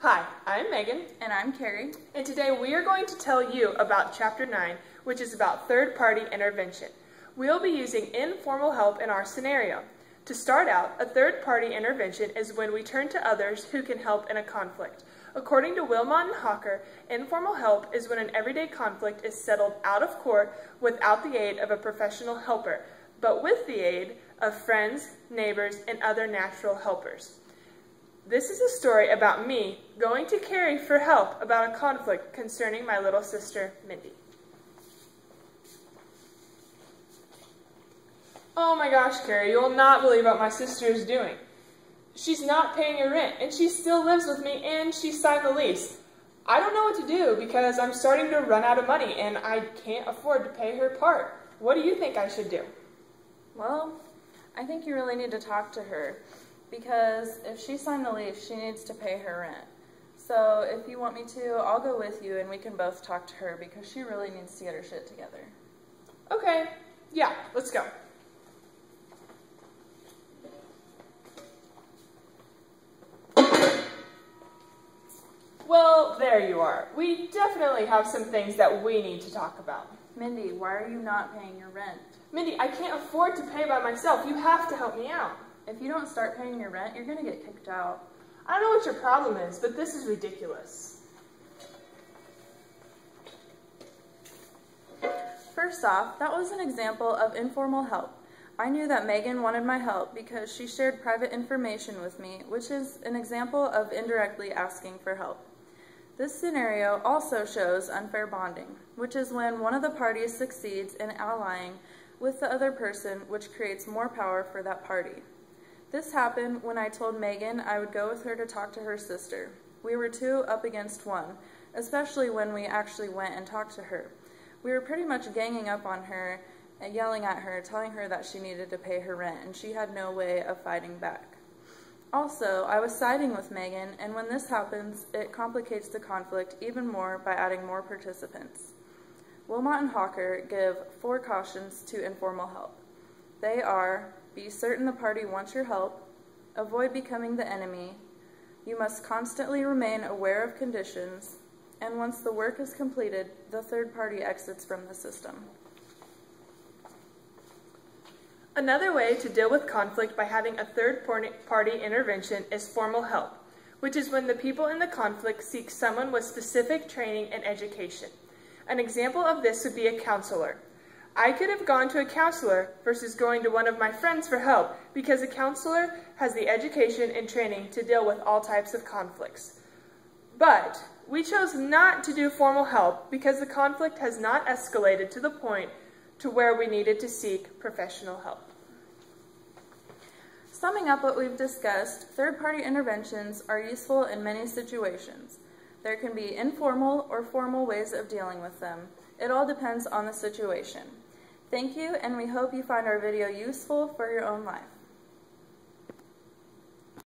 Hi, I'm Megan. And I'm Kari. And today we are going to tell you about Chapter 9, which is about third-party intervention. We'll be using informal help in our scenario. To start out, a third-party intervention is when we turn to others who can help in a conflict. According to Wilmot and Hawker, informal help is when an everyday conflict is settled out of court without the aid of a professional helper, but with the aid of friends, neighbors, and other natural helpers. This is a story about me going to Kari for help about a conflict concerning my little sister, Mindy. Oh my gosh, Kari, you will not believe what my sister is doing. She's not paying her rent, and she still lives with me, and she signed the lease. I don't know what to do because I'm starting to run out of money, and I can't afford to pay her part. What do you think I should do? Well, I think you really need to talk to her, because if she signed the lease, she needs to pay her rent. So if you want me to, I'll go with you and we can both talk to her because she really needs to get her shit together. Okay, yeah, let's go. Well, there you are. We definitely have some things that we need to talk about. Mindy, why are you not paying your rent? Mindy, I can't afford to pay by myself. You have to help me out. If you don't start paying your rent, you're going to get kicked out. I don't know what your problem is, but this is ridiculous. First off, that was an example of informal help. I knew that Megan wanted my help because she shared private information with me, which is an example of indirectly asking for help. This scenario also shows unfair bonding, which is when one of the parties succeeds in allying with the other person, which creates more power for that party. This happened when I told Megan I would go with her to talk to her sister. We were 2 up against 1, especially when we actually went and talked to her. We were pretty much ganging up on her and yelling at her, telling her that she needed to pay her rent, and she had no way of fighting back. Also, I was siding with Megan, and when this happens, it complicates the conflict even more by adding more participants. Wilmot and Hawker give 4 cautions to informal help. They are: be certain the party wants your help, avoid becoming the enemy, you must constantly remain aware of conditions, and once the work is completed, the third party exits from the system. Another way to deal with conflict by having a third-party intervention is formal help, which is when the people in the conflict seek someone with specific training and education. An example of this would be a counselor. I could have gone to a counselor versus going to one of my friends for help because a counselor has the education and training to deal with all types of conflicts. But we chose not to do formal help because the conflict has not escalated to the point to where we needed to seek professional help. Summing up what we've discussed, third-party interventions are useful in many situations. There can be informal or formal ways of dealing with them. It all depends on the situation. Thank you, and we hope you find our video useful for your own life.